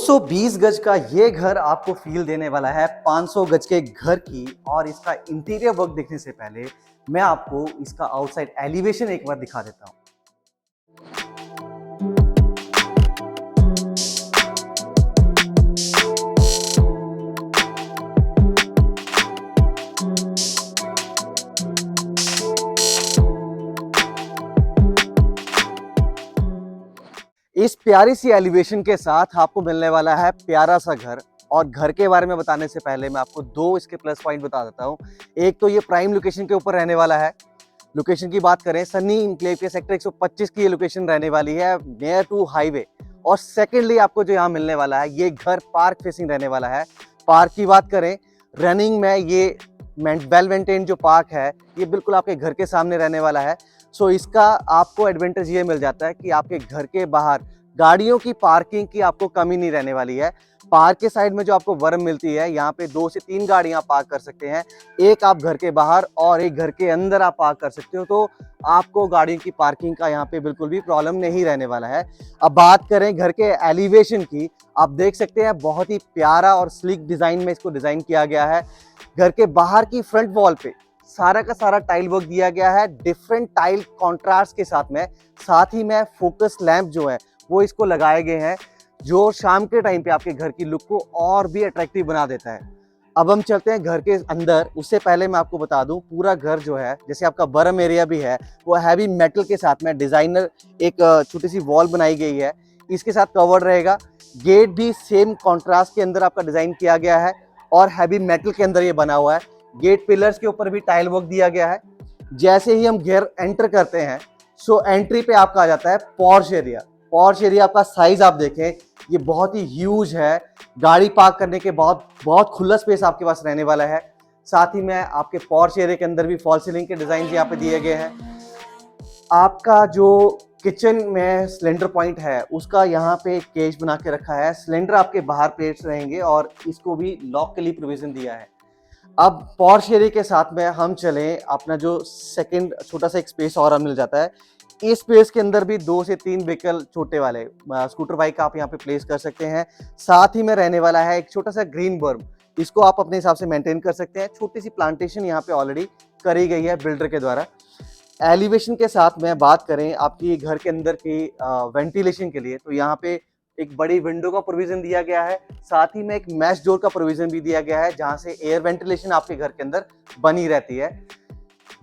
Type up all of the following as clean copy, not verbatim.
220 गज का ये घर आपको फील देने वाला है 500 गज के घर की। और इसका इंटीरियर वर्क देखने से पहले मैं आपको इसका आउटसाइड एलिवेशन एक बार दिखा देता हूँ। इस प्यारी सी एलिवेशन के साथ आपको मिलने वाला है प्यारा सा घर। और घर के बारे में बताने से पहले मैं आपको दो इसके प्लस पॉइंट बता देता हूँ। एक तो ये प्राइम लोकेशन के ऊपर रहने वाला है। लोकेशन की बात करें, सन्नी इंक्लेव के सेक्टर 125 की ये लोकेशन रहने वाली है, नियर टू हाईवे। और सेकेंडली आपको जो यहाँ मिलने वाला है, ये घर पार्क फेसिंग रहने वाला है। पार्क की बात करें, रनिंग में ये वेल मेंटेन जो पार्क है ये बिल्कुल आपके घर के सामने रहने वाला है। सो इसका आपको एडवांटेज ये मिल जाता है कि आपके घर के बाहर गाड़ियों की पार्किंग की आपको कमी नहीं रहने वाली है। पार्क के साइड में जो आपको वर्म मिलती है, यहाँ पे 2 से 3 गाड़ियां पार्क कर सकते हैं। एक आप घर के बाहर और एक घर के अंदर आप पार्क कर सकते हो, तो आपको गाड़ियों की पार्किंग का यहाँ पे बिल्कुल भी प्रॉब्लम नहीं रहने वाला है। अब बात करें घर के एलिवेशन की, आप देख सकते हैं बहुत ही प्यारा और स्लिक डिजाइन में इसको डिजाइन किया गया है। घर के बाहर की फ्रंट वॉल पे सारा का सारा टाइल वर्क दिया गया है, डिफरेंट टाइल कॉन्ट्रास्ट के साथ में। साथ ही में फोकस लैंप जो है वो इसको लगाए गए हैं, जो शाम के टाइम पे आपके घर की लुक को और भी अट्रैक्टिव बना देता है। अब हम चलते हैं घर के अंदर। उससे पहले मैं आपको बता दूं, पूरा घर जो है, जैसे आपका बर्म एरिया भी है, वो हैवी मेटल के साथ में डिजाइनर एक छोटी सी वॉल बनाई गई है, इसके साथ कवर्ड रहेगा। गेट भी सेम कॉन्ट्रास्ट के अंदर आपका डिजाइन किया गया है और हैवी मेटल के अंदर ये बना हुआ है। गेट पिलर्स के ऊपर भी टाइल वर्क दिया गया है। जैसे ही हम घर एंटर करते हैं, सो एंट्री पे आपका आ जाता है पॉर्श एरिया। पॉर्श एरिया आपका साइज आप देखें, ये बहुत ही ह्यूज है। गाड़ी पार्क करने के बहुत खुला स्पेस आपके पास रहने वाला है। साथ ही में आपके पॉर्श एरिया के अंदर भी फॉल सीलिंग के डिजाइन यहाँ पे दिए गए हैं। आपका जो किचन में सिलेंडर पॉइंट है, उसका यहाँ पे केज बना के रखा है। सिलेंडर आपके बाहर प्लेट्स रहेंगे और इसको भी लॉक के लिए प्रोविजन दिया है। अब पॉर्श एरिया के साथ में हम चलें, अपना जो सेकंड छोटा सा एक स्पेस और मिल जाता है। इस स्पेस के अंदर भी 2 से 3 व्हीकल छोटे वाले स्कूटर बाइक आप यहाँ पे प्लेस कर सकते हैं। साथ ही में रहने वाला है एक छोटा सा ग्रीन बर्म, इसको आप अपने हिसाब से मेंटेन कर सकते हैं। छोटी सी प्लांटेशन यहाँ पे ऑलरेडी करी गई है बिल्डर के द्वारा। एलिवेशन के साथ में बात करें आपकी घर के अंदर की वेंटिलेशन के लिए, तो यहाँ पे एक बड़ी विंडो का प्रोविजन दिया गया है। साथ ही में एक मैश डोर का प्रोविजन भी दिया गया है, जहां से एयर वेंटिलेशन आपके घर के अंदर बनी रहती है।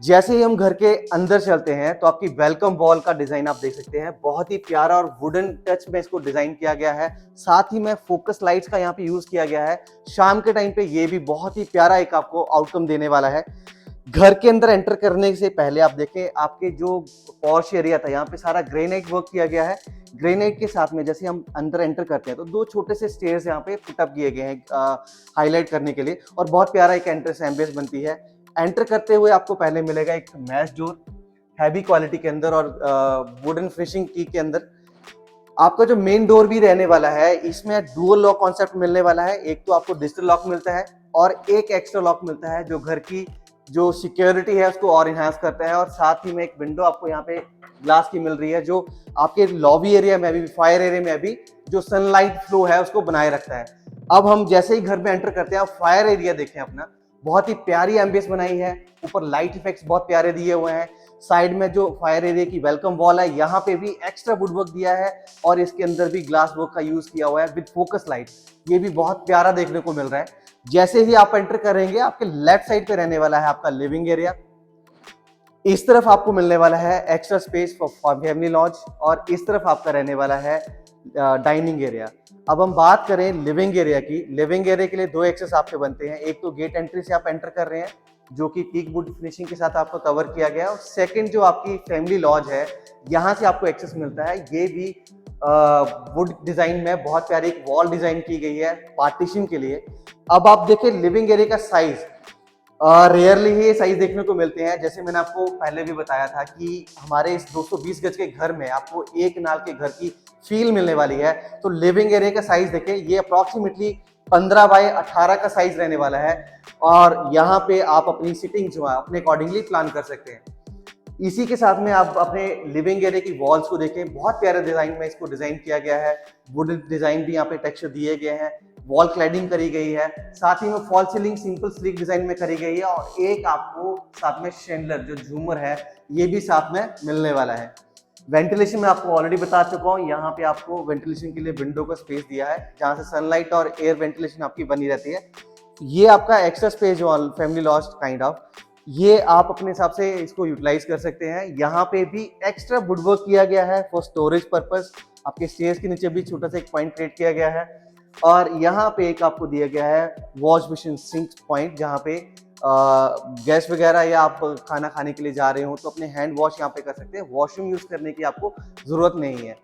जैसे ही हम घर के अंदर चलते हैं, तो आपकी वेलकम वॉल का डिजाइन आप देख सकते हैं, बहुत ही प्यारा और वुडन टच में इसको डिजाइन किया गया है। साथ ही में फोकस लाइट्स का यहाँ पे यूज किया गया है। शाम के टाइम पे ये भी बहुत ही प्यारा एक आपको आउटकम देने वाला है। घर के अंदर एंटर करने से पहले आप देखें, आपके जो पॉर्श एरिया था, यहाँ पे सारा ग्रेनाइट वर्क किया गया है। ग्रेनाइट के साथ में जैसे हम अंदर एंटर करते हैं, तो 2 छोटे से स्टेयर्स यहाँ पे पुटअप किए गए हैं हाईलाइट करने के लिए, और बहुत प्यारा एक एंट्रेंस एम्बियंस बनती है। एंटर करते हुए आपको पहले मिलेगा एक मैश डोर हैवी क्वालिटी के अंदर और वुडन फिनिशिंग की के अंदर। आपका जो मेन डोर भी रहने वाला है, इसमें डुअल लॉक कॉन्सेप्ट मिलने वाला है। एक तो आपको डिजिटल लॉक मिलता है और एक एक्स्ट्रा लॉक मिलता है, जो घर की जो सिक्योरिटी है उसको और इनहांस करता है। और साथ ही में एक विंडो आपको यहाँ पे ग्लास की मिल रही है, जो आपके लॉबी एरिया में भी, फायर एरिया में भी जो सनलाइट फ्लो है उसको बनाए रखता है। अब हम जैसे ही घर में एंटर करते हैं, फायर एरिया देखें अपना, बहुत ही प्यारी एम्बियंस बनाई है। ऊपर लाइट इफेक्ट्स बहुत प्यारे दिए हुए हैं। साइड में जो फायर एरिया की वेलकम वॉल है, यहाँ पे भी एक्स्ट्रा वुड वर्क दिया है और इसके अंदर भी ग्लास वर्क का यूज किया हुआ है विद फोकस लाइट। ये भी बहुत प्यारा देखने को मिल रहा है। जैसे ही आप एंटर करेंगे, आपके लेफ्ट साइड पे रहने वाला है आपका लिविंग एरिया। इस तरफ आपको मिलने वाला है extra space for family launch, और इस तरफ आपका रहने वाला है डाइनिंग एरिया। अब हम बात करें लिविंग एरिया की। लिविंग एरिया के लिए 2 एक्सेस आपके बनते हैं। एक तो गेट एंट्री से आप एंटर कर रहे हैं, जो कि टीक वुड फिनिशिंग के साथ आपको कवर किया गया है। और सेकंड जो आपकी फैमिली लॉज है, यहाँ से आपको एक्सेस मिलता है। ये भी वुड डिजाइन में बहुत प्यारी एक वॉल डिजाइन की गई है पार्टीशन के लिए। अब आप देखें लिविंग एरिया का साइज, रेयरली ही ये साइज देखने को मिलते हैं। जैसे मैंने आपको पहले भी बताया था कि हमारे इस 220 गज के घर में आपको एक नाल के घर की फील मिलने वाली है। तो लिविंग एरिया का साइज देखें, ये अप्रोक्सीमेटली 15 बाय 18 का साइज रहने वाला है। और यहाँ पे आप अपनी सिटिंग जो है अपने अकॉर्डिंगली प्लान कर सकते हैं। इसी के साथ में आप अपने लिविंग एरिया की वॉल्स को देखें, बहुत प्यारे डिजाइन में इसको डिजाइन किया गया है। वुडन डिजाइन भी यहाँ पे टेक्सचर दिए गए हैं, वॉल क्लैडिंग करी गई है, साथ ही में fall ceiling simple sleek design में करी गई है और एक आपको साथ में शैंडलर जो झूमर है ये भी साथ में मिलने वाला है। वेंटिलेशन में आपको ऑलरेडी बता चुका हूँ, यहाँ पे आपको वेंटिलेशन के लिए विंडो का स्पेस दिया है जहाँ से सनलाइट और एयर वेंटिलेशन आपकी बनी रहती है। ये आपका एक्स्ट्रा स्पेस जो फैमिली लॉस्ट काइंड ऑफ, ये आप अपने हिसाब से इसको यूटिलाइज कर सकते हैं। यहाँ पे भी एक्स्ट्रा वुडवर्क किया गया है फॉर स्टोरेज पर्पस। आपके स्टेयर्स के नीचे भी छोटा सा एक पॉइंट क्रिएट किया गया है और यहाँ पे एक आपको दिया गया है वॉश बेसिन सिंक पॉइंट, जहाँ पे गैस वगैरह या आप खाना खाने के लिए जा रहे हो तो अपने हैंड वॉश यहाँ पे कर सकते हैं। वॉशरूम यूज करने की आपको जरूरत नहीं है।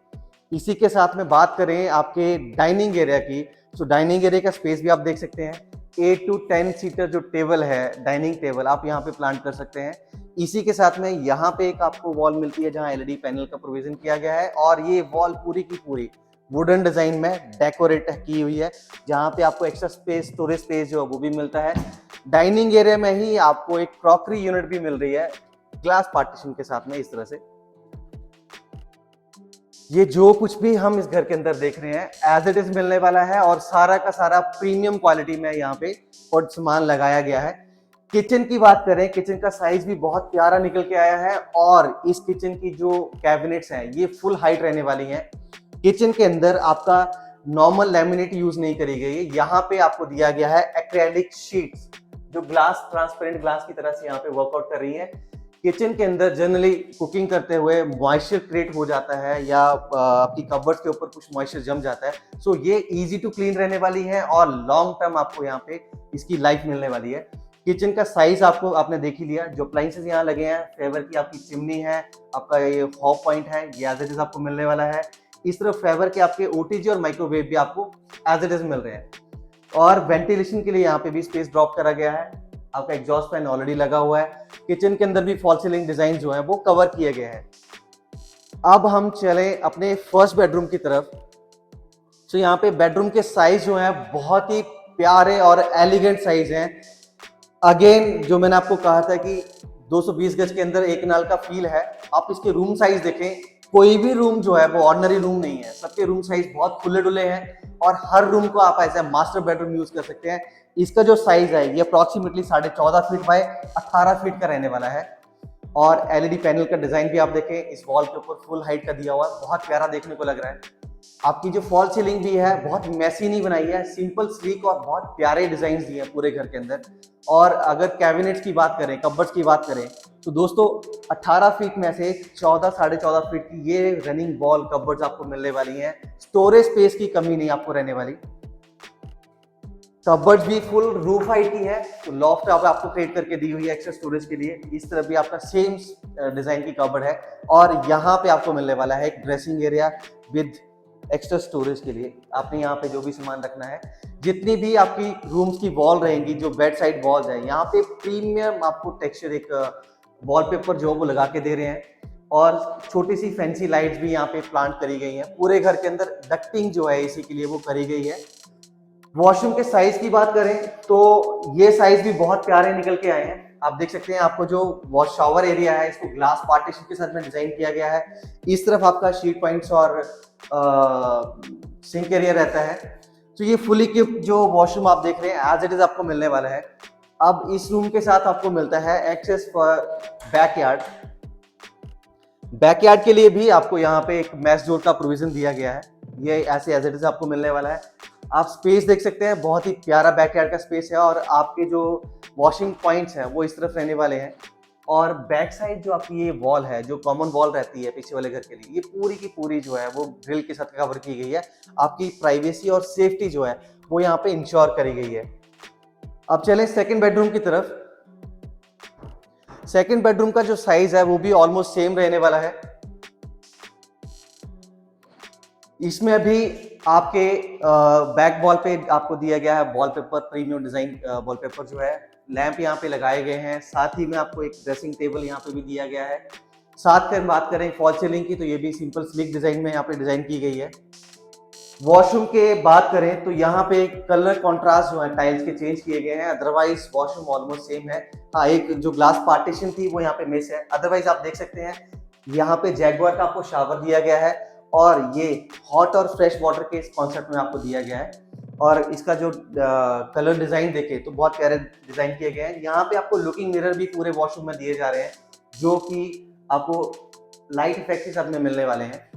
इसी के साथ में बात करें आपके डाइनिंग एरिया की, तो डाइनिंग एरिया का स्पेस भी आप देख सकते हैं। 8 to 10 सीटर जो टेबल है, डाइनिंग टेबल, आप यहाँ पे प्लांट कर सकते हैं। इसी के साथ में यहाँ पे एक आपको वॉल मिलती है जहाँ एलईडी पैनल का प्रोविजन किया गया है और ये वॉल पूरी की पूरी वुडन डिजाइन में डेकोरेट की हुई है, जहाँ पे आपको एक्स्ट्रा स्पेस, स्टोरेज स्पेस जो है वो भी मिलता है। डाइनिंग एरिया में ही आपको एक क्रॉकरी यूनिट भी मिल रही है ग्लास पार्टीशन के साथ में। इस तरह से ये जो कुछ भी हम इस घर के अंदर देख रहे हैं एज इट इज मिलने वाला है और सारा का सारा प्रीमियम क्वालिटी में यहाँ पे और सामान लगाया गया है। किचन की बात करें, किचन का साइज भी बहुत प्यारा निकल के आया है और इस किचन की जो कैबिनेट्स हैं ये फुल हाइट रहने वाली हैं। किचन के अंदर आपका नॉर्मल लैमिनेट यूज नहीं करी गई है, यहाँ पे आपको दिया गया है एक्रेलिक शीट्स जो ग्लास, ट्रांसपेरेंट ग्लास की तरह से यहाँ पे वर्कआउट कर रही है। किचन के अंदर जनरली कुकिंग करते हुए मॉइस्चर क्रिएट हो जाता है या आपकी कबर्ड्स के ऊपर कुछ मॉइस्चर जम जाता है, सो ये इजी टू क्लीन रहने वाली है और लॉन्ग टर्म आपको यहाँ पे इसकी लाइफ मिलने वाली है। किचन का साइज आपको आपने देख ही लिया, जो अप्लायंसेस यहाँ लगे हैं, फेवर की आपकी चिमनी है, आपका ये हॉब पॉइंट है, ये एज इट इज आपको मिलने वाला है। इस तरफ फेवर के आपके ओटीजी और माइक्रोवेव भी आपको एज इट इज मिल रहे हैं और वेंटिलेशन के लिए यहाँ पे भी स्पेस ड्रॉप करा गया है। आपका एग्जॉस्ट फैन ऑलरेडी लगा हुआ है। किचन के अंदर भी फॉल सीलिंग डिजाइन जो है वो कवर किए गए हैं। अब हम चले अपने फर्स्ट बेडरूम की तरफ। तो यहाँ पे बेडरूम के साइज जो है बहुत ही प्यारे और एलिगेंट साइज हैं। अगेन जो मैंने आपको कहा था कि 220 गज के अंदर एक नाल का फील है। आप इसके रूम साइज देखें, कोई भी रूम जो है वो ऑर्डिनरी रूम नहीं है, सबके रूम साइज बहुत खुले डुले हैं और हर रूम को आप ऐसे मास्टर बेडरूम यूज कर सकते हैं। इसका जो साइज है ये अप्रोक्सीमेटली 14.5 फीट बाय 18 फीट का रहने वाला है और एलईडी पैनल का डिजाइन भी आप देखें, इस वॉल के ऊपर फुल हाइट का दिया हुआ है, बहुत प्यारा देखने को लग रहा है। आपकी जो फॉल सीलिंग भी है बहुत मैसी नहीं बनाई है, सिंपल स्लीक और बहुत प्यारे डिजाइन दिए हैं पूरे घर के अंदर। और अगर कैबिनेट्स की बात करें, कबर्ड्स की बात करें, तो दोस्तों 18 फीट में से 14 साढ़े 14 फीट की ये रनिंग वॉल कबर्ड्स आपको मिलने वाली हैं। स्टोरेज स्पेस की कमी नहीं आपको रहने वाली। कबर्ड्स भी फुल रूफ हाइट की है, तो लॉफ्ट आपको क्रिएट करके दी हुई है एक्स्ट्रा स्टोरेज के लिए। इस तरफ भी आपका सेम डिजाइन की कबर्ड है और यहाँ पे आपको मिलने वाला है एक dressing area with extra storage के लिए। आपने यहाँ पे जो भी सामान रखना है, जितनी भी आपकी रूम्स की वॉल रहेंगी, जो बेड साइड वॉल्स है, यहाँ पे प्रीमियम आपको टेक्सचर एक वॉलपेपर जो वो लगा के दे रहे हैं और छोटी सी फैंसी लाइट्स भी यहाँ पे प्लांट करी गई हैं। पूरे घर के अंदर डक्टिंग जो है इसी के लिए वो करी गई है। वॉशरूम के साइज की बात करें तो ये साइज भी बहुत प्यारे निकल के आए हैं। आप देख सकते हैं, आपको जो वॉश शावर एरिया है इसको ग्लास पार्टीशन के साथ में डिजाइन किया गया है। इस तरफ आपका शीट पॉइंट्स और सिंक एरिया रहता है। तो ये फुली इक्विप्ड जो वॉशरूम आप देख रहे हैं एज इट इज आपको मिलने वाला है। अब इस रूम के साथ आपको मिलता है एक्सेस फॉर बैकयार्ड। बैकयार्ड के लिए भी आपको यहाँ पे एक मैश डोर का प्रोविजन दिया गया है, ये ऐसे एज इट इज आपको मिलने वाला है। आप स्पेस देख सकते हैं, बहुत ही प्यारा बैकयार्ड का स्पेस है और आपके जो वॉशिंग पॉइंट्स हैं वो इस तरफ रहने वाले हैं। और बैक साइड जो आपकी ये वॉल है, जो कॉमन वॉल रहती है पीछे वाले घर के लिए, ये पूरी की पूरी जो है वो ग्रिल के साथ कवर की गई है। आपकी प्राइवेसी और सेफ्टी जो है वो यहाँ पे इंश्योर करी गई है। अब चलें सेकंड बेडरूम की तरफ। सेकंड बेडरूम का जो साइज है वो भी ऑलमोस्ट सेम रहने वाला है। इसमें अभी आपके बैक वॉल पे आपको दिया गया है वॉलपेपर, प्रीमियम डिजाइन वॉलपेपर जो है। लैंप यहाँ पे लगाए गए हैं, साथ ही में आपको एक ड्रेसिंग टेबल यहाँ पे भी दिया गया है। साथ में बात करें फॉल सीलिंग की, तो ये भी सिंपल स्लिक डिजाइन में यहाँ पे डिजाइन की गई है। वॉशरूम के बात करें तो यहाँ पे कलर कॉन्ट्रास्ट जो है टाइल्स के चेंज किए गए हैं, अदरवाइज वॉशरूम ऑलमोस्ट सेम है। हाँ, एक जो ग्लास पार्टीशन थी वो यहाँ पे मिस है, अदरवाइज आप देख सकते हैं यहाँ पे जैगुआर का आपको शावर दिया गया है और ये हॉट और फ्रेश वाटर के इस कॉन्सेप्ट में आपको दिया गया है। और इसका जो कलर डिजाइन देखे तो बहुत प्यारे डिजाइन किए गए हैं। यहाँ पे आपको लुकिंग मिरर भी पूरे वॉशरूम में दिए जा रहे हैं जो कि आपको लाइट इफेक्ट के साथ में मिलने वाले हैं।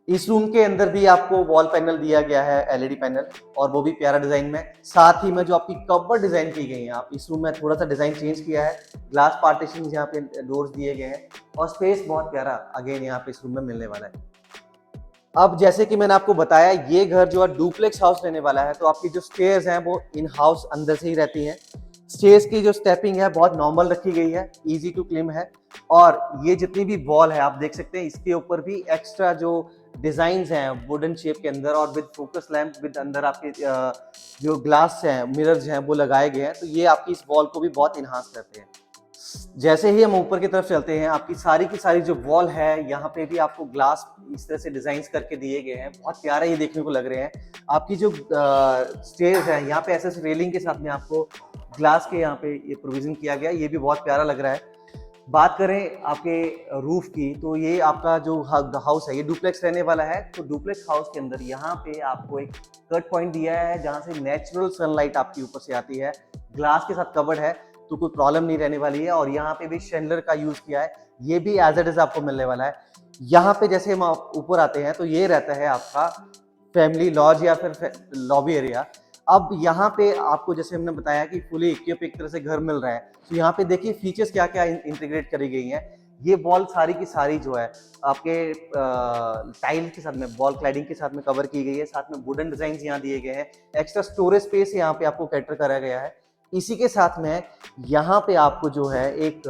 इस रूम के अंदर भी आपको वॉल पैनल दिया गया है, एलईडी पैनल, और वो भी प्यारा डिजाइन में। साथ ही में जो आपकी कपबोर्ड डिजाइन की गई है, आप इस रूम में थोड़ा सा डिजाइन चेंज किया है, ग्लास पार्टीशन यहाँ पे डोर्स दिए गए हैं और स्पेस बहुत प्यारा अगेन यहाँ पे इस रूम में मिलने वाला है। अब जैसे कि मैंने आपको बताया, ये घर जो है डुप्लेक्स हाउस रहने वाला है, तो आपकी जो स्टेयर्स हैं वो इन हाउस अंदर से ही रहती हैं। स्टेयर्स की जो स्टेपिंग है बहुत नॉर्मल रखी गई है, इजी टू क्लीम है। और ये जितनी भी वॉल है आप देख सकते हैं, इसके ऊपर भी एक्स्ट्रा जो डिजाइन्स हैं वुडन शेप के अंदर और विद फोकस लैंप विद अंदर आपके जो ग्लास हैं, मिरर्स हैं वो लगाए गए हैं, तो ये आपकी इस वॉल को भी बहुत इन्हांस करते हैं। जैसे ही हम ऊपर की तरफ चलते हैं, आपकी सारी की सारी जो वॉल है यहाँ पे भी आपको ग्लास इस तरह से डिजाइन करके दिए गए हैं, बहुत प्यारा ये देखने को लग रहे हैं। आपकी जो स्टेयर्स है यहाँ पे ऐसे रेलिंग के साथ में आपको ग्लास के यहाँ पे ये प्रोविजन किया गया, ये भी बहुत प्यारा लग रहा है। बात करें आपके रूफ की, तो ये आपका जो हाउस है ये डुप्लेक्स रहने वाला है। तो डुप्लेक्स हाउस के अंदर यहाँ पे आपको एक कट पॉइंट दिया है जहाँ से नेचुरल सनलाइट आपके ऊपर से आती है। ग्लास के साथ कवर्ड है तो कोई प्रॉब्लम नहीं रहने वाली है। और यहाँ पे भी शैंडलर का यूज किया है, ये भी एज इट इज आपको मिलने वाला है। यहाँ पे जैसे हम ऊपर आते हैं तो ये रहता है आपका फैमिली लॉज या फिर लॉबी एरिया। अब यहाँ पे आपको जैसे हमने बताया कि फुली इक्विप एक तरह से घर मिल रहा है, तो यहाँ पे देखिए फीचर्स क्या क्या इंटीग्रेट करी गई हैं। ये वॉल सारी की सारी जो है आपके टाइल के साथ में वॉल क्लैडिंग के साथ में कवर की गई है, साथ में वुडन डिजाइन यहाँ दिए गए हैं, एक्स्ट्रा स्टोरेज स्पेस यहाँ पे आपको कैटर करा गया है। इसी के साथ में यहाँ पे आपको जो है एक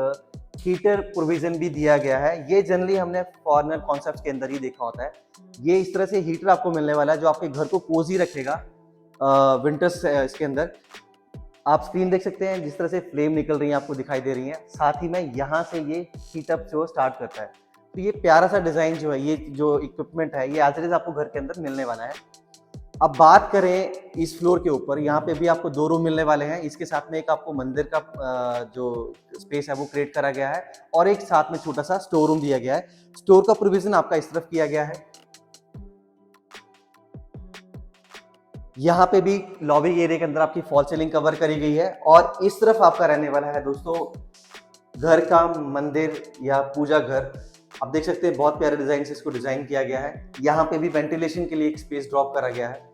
हीटर प्रोविजन भी दिया गया है। ये जनरली हमने फॉर्नर कॉन्सेप्ट के अंदर ही देखा होता है। ये इस तरह से हीटर आपको मिलने वाला है जो आपके घर को कोजी रखेगा विंटर्स इसके अंदर। आप स्क्रीन देख सकते हैं जिस तरह से फ्लेम निकल रही है आपको दिखाई दे रही है, साथ ही में यहाँ से ये हीट अप जो स्टार्ट करता है। तो ये प्यारा सा डिजाइन जो है, ये जो इक्विपमेंट है ये एज इट इज आपको घर के अंदर मिलने वाला है। अब बात करें इस फ्लोर के ऊपर, यहाँ पे भी आपको 2 रूम मिलने वाले हैं। इसके साथ में एक आपको मंदिर का जो स्पेस है वो क्रिएट करा गया है और एक साथ में छोटा सा स्टोर रूम दिया गया है। स्टोर का प्रोविजन आपका इस तरफ किया गया है। यहाँ पे भी लॉबी एरिया के अंदर आपकी फॉल सीलिंग कवर करी गई है और इस तरफ आपका रहने वाला है दोस्तों घर का मंदिर या पूजा घर। आप देख सकते हैं बहुत प्यारे डिजाइन से इसको डिजाइन किया गया है। यहाँ पे भी वेंटिलेशन के लिए एक स्पेस ड्रॉप करा गया है।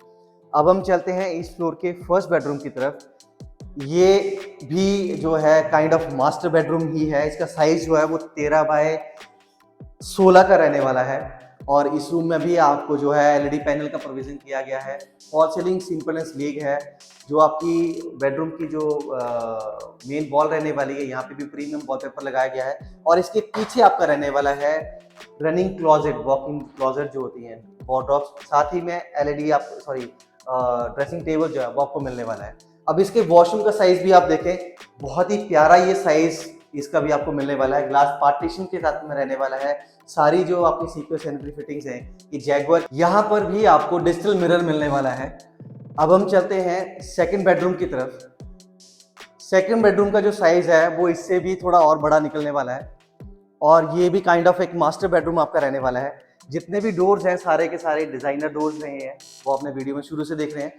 अब हम चलते हैं इस फ्लोर के फर्स्ट बेडरूम की तरफ। ये भी जो है काइंड ऑफ मास्टर बेडरूम ही है। इसका साइज जो है वो 13 बाय 16 का रहने वाला है और इस रूम में भी आपको जो है एलईडी पैनल का प्रोविजन किया गया है। Fall ceiling simple and sleek है। जो आपकी बेडरूम की जो मेन वॉल रहने वाली है, यहाँ पे भी प्रीमियम वॉलपेपर लगाया गया है और इसके पीछे आपका रहने वाला है रनिंग क्लॉजेट, वॉकिंग क्लॉजेट जो होती हैं वॉर्डरोब्स, साथ ही में एलईडी आप ड्रेसिंग टेबल जो है वो आपको मिलने वाला है। अब इसके वॉशरूम का साइज भी आप देखें, बहुत ही प्यारा ये साइज इसका भी आपको मिलने वाला है। ग्लास पार्टीशन के साथ में रहने वाला है। सारी जो आपकी सीक्वेंस सैनिटरी फिटिंग्स हैं ये जैगुआर। यहाँ पर भी आपको डिजिटल मिरर मिलने वाला है। अब हम चलते हैं सेकंड बेडरूम की तरफ। सेकंड बेडरूम का जो साइज है वो इससे भी थोड़ा और बड़ा निकलने वाला है और ये भी काइंड ऑफ एक मास्टर बेडरूम आपका रहने वाला है। जितने भी डोर्स हैं सारे के सारे डिजाइनर डोर्स रहे हैं, वो आपने वीडियो में शुरू से देख रहे हैं।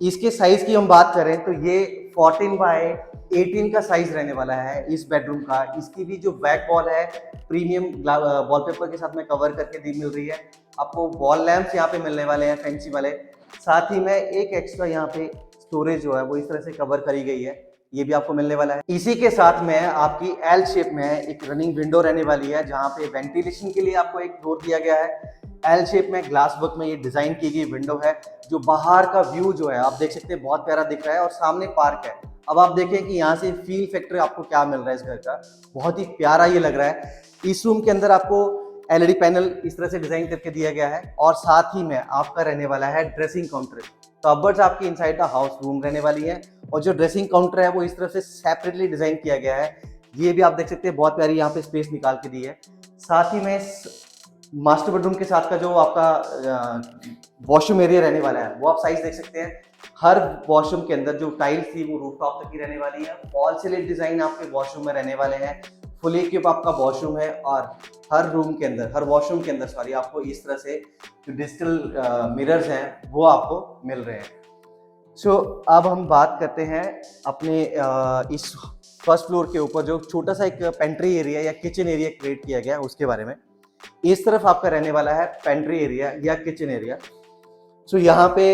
इसके साइज की हम बात करें तो ये 14 बाय 18 का साइज रहने वाला है इस बेडरूम का। इसकी भी जो बैक वॉल है प्रीमियम वॉलपेपर के साथ में कवर करके दी मिल रही है। आपको वॉल लैंप्स यहाँ पे मिलने वाले हैं फैंसी वाले, साथ ही में एक एक्स्ट्रा यहाँ पे स्टोरेज जो है वो इस तरह से कवर करी गई है, ये भी आपको मिलने वाला है। इसी के साथ में आपकी एल शेप में एक रनिंग विंडो रहने वाली है जहाँ पे वेंटिलेशन के लिए आपको एक डोर दिया गया है। एल शेप में ग्लास वर्क में ये डिजाइन की गई विंडो है। जो बाहर का व्यू जो है आप देख सकते हैं बहुत प्यारा दिख रहा है और सामने पार्क है। अब आप देखें कि यहाँ से फील फैक्टर आपको क्या मिल रहा है इस घर का, बहुत ही प्यारा ये लग रहा है। इस रूम के अंदर आपको एलईडी पैनल इस तरह से डिजाइन करके दिया गया है और साथ ही में आपका रहने वाला है ड्रेसिंग काउंटर। कबर्ड्स आपकी इनसाइड द हाउस रूम रहने वाली है और जो ड्रेसिंग काउंटर है वो इस तरह से सेपरेटली डिजाइन किया गया है। ये भी आप देख सकते हैं बहुत प्यारी यहाँ पे स्पेस निकाल के दी है। साथ ही में मास्टर बेडरूम के साथ का जो आपका वॉशरूम एरिया रहने वाला है वो आप साइज देख सकते हैं। हर वॉशरूम के अंदर जो टाइल्स थी वो रूफटॉप तक की रहने वाली है। फॉल सिलिंग डिजाइन आपके वॉशरूम में रहने वाले हैं। फुली इक्विप आपका वॉशरूम है और हर रूम के अंदर, हर वॉशरूम के अंदर सॉरी, आपको इस तरह से जो डिजिटल मिरर्स हैं वो आपको मिल रहे हैं। सो अब हम बात करते हैं अपने इस फर्स्ट फ्लोर के ऊपर जो छोटा सा एक पेंट्री एरिया या किचन एरिया क्रिएट किया गया है उसके बारे में। इस तरफ आपका रहने वाला है पेंट्री एरिया या किचन एरिया। सो यहाँ पे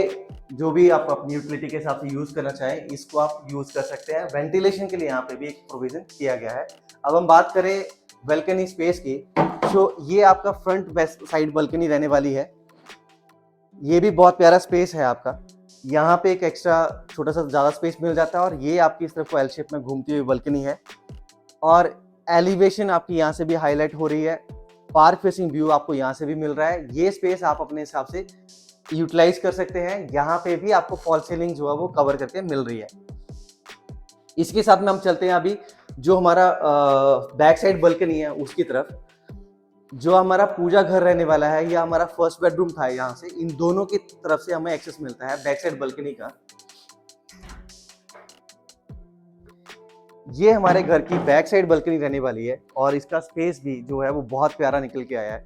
जो भी आप अपनी यूटिलिटी के हिसाब से यूज करना चाहें इसको आप यूज कर सकते हैं। वेंटिलेशन के लिए यहाँ पे भी एक प्रोविजन किया गया है। अब हम बात करें बालकनी स्पेस की, तो ये आपका फ्रंट वेस्ट साइड बालकनी रहने वाली है। ये भी बहुत प्यारा स्पेस है आपका। यहाँ पे एक एक्स्ट्रा छोटा सा ज़्यादा स्पेस मिल जाता है और ये आपकी इस तरफ को एल शेप में घूमती हुई बालकनी है और एलिवेशन आपकी यहाँ से भी हाईलाइट हो रही है। पार्क फेसिंग व्यू आपको यहाँ से भी मिल रहा है। ये स्पेस आप अपने हिसाब से यूटिलाइज कर सकते हैं। यहाँ पे भी आपको फॉल सीलिंग जो है वो कवर करके मिल रही है। इसके साथ में हम चलते हैं अभी जो हमारा बैक साइड बालकनी है उसकी तरफ। जो हमारा पूजा घर रहने वाला है या हमारा फर्स्ट बेडरूम था, यहाँ से इन दोनों की तरफ से हमें एक्सेस मिलता है बैक साइड बालकनी का। ये हमारे घर की बैक साइड बालकनी रहने वाली है और इसका स्पेस भी जो है वो बहुत प्यारा निकल के आया है।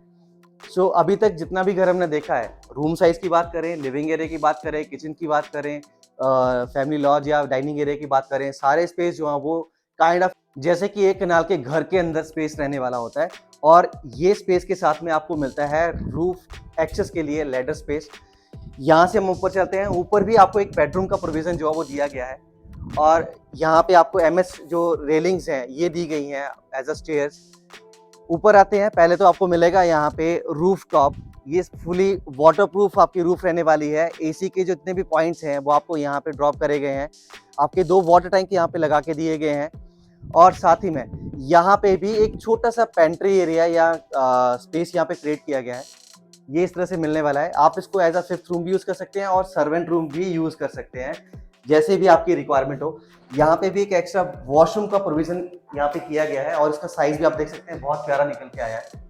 सो अभी तक जितना भी घर हमने देखा है, रूम साइज की बात करें, लिविंग एरिया की बात करें, किचन की बात करें, फैमिली लॉज या डाइनिंग एरिया की बात करें, सारे स्पेस जो है वो काइंड ऑफ जैसे कि एक कनाल के घर के अंदर स्पेस रहने वाला होता है। और ये स्पेस के साथ में आपको मिलता है रूफ एक्सेस के लिए लैडर स्पेस। यहाँ से हम ऊपर चलते हैं। ऊपर भी आपको एक बेडरूम का प्रोविजन जो है वो दिया गया है और यहाँ पे आपको एमएस जो रेलिंग्स हैं ये दी गई हैं एज अ स्टेयर्स। ऊपर आते हैं, पहले तो आपको मिलेगा यहाँ पे रूफ टॉप। ये फुली वाटरप्रूफ आपकी रूफ रहने वाली है। एसी के जो जितने भी पॉइंट्स हैं वो आपको यहाँ पे ड्रॉप करे गए हैं। आपके 2 वाटर टैंक यहाँ पे लगा के दिए गए हैं और साथ ही में यहाँ पे भी एक छोटा सा पेंट्री एरिया या स्पेस यहाँ पे क्रिएट किया गया है। ये इस तरह से मिलने वाला है। आप इसको एज अ 5th रूम भी यूज कर सकते हैं और सर्वेंट रूम भी यूज कर सकते हैं, जैसे भी आपकी रिक्वायरमेंट हो। यहाँ पे भी एक एक्स्ट्रा वॉशरूम का प्रोविजन यहाँ पे किया गया है और इसका साइज भी आप देख सकते हैं, बहुत प्यारा निकल के आया है।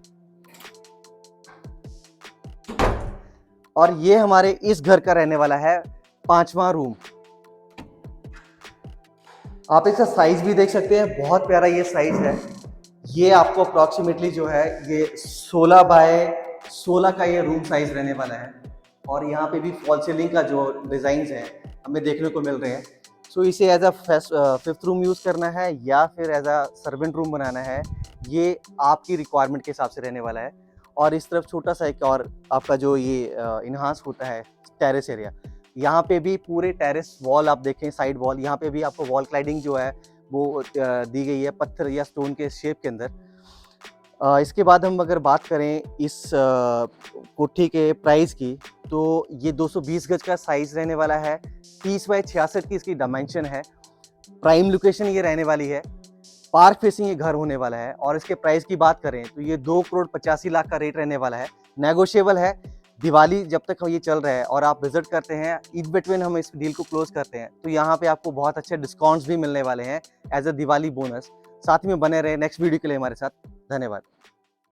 और ये हमारे इस घर का रहने वाला है 5वां रूम। आप इसका साइज भी देख सकते हैं, बहुत प्यारा ये साइज है। ये आपको अप्रॉक्सीमेटली जो है ये 16 बाय 16 का ये रूम साइज रहने वाला है। और यहाँ पे भी फॉल सीलिंग का जो डिजाइन है हमें देखने को मिल रहे हैं। सो इसे as a 5th room use करना है या फिर एज अ सर्वेंट रूम बनाना है, ये आपकी रिक्वायरमेंट के हिसाब से रहने वाला है। और इस तरफ छोटा सा एक और आपका जो ये इन्हांस होता है टेरेस एरिया, यहाँ पे भी पूरे टेरेस वॉल आप देखें, साइड वॉल, यहाँ पे भी आपको वॉल क्लाइडिंग जो है वो दी गई है पत्थर या स्टोन के शेप के अंदर। इसके बाद हम अगर बात करें इस कोठी के प्राइस की, तो ये 220 गज का साइज रहने वाला है। 30 बाय 66 की इसकी डायमेंशन है। प्राइम लोकेशन ये रहने वाली है। पार्क फेसिंग ये घर होने वाला है। और इसके प्राइस की बात करें तो ये 2,85,00,000 का रेट रहने वाला है। नेगोशिएबल है। दिवाली जब तक ये चल रहा है और आप विजिट करते हैं, इन बिटवीन हम इस डील को क्लोज करते हैं, तो यहाँ पे आपको बहुत अच्छे डिस्काउंट्स भी मिलने वाले हैं एज अ दिवाली बोनस। साथ में बने रहे नेक्स्ट वीडियो के लिए हमारे साथ। धन्यवाद।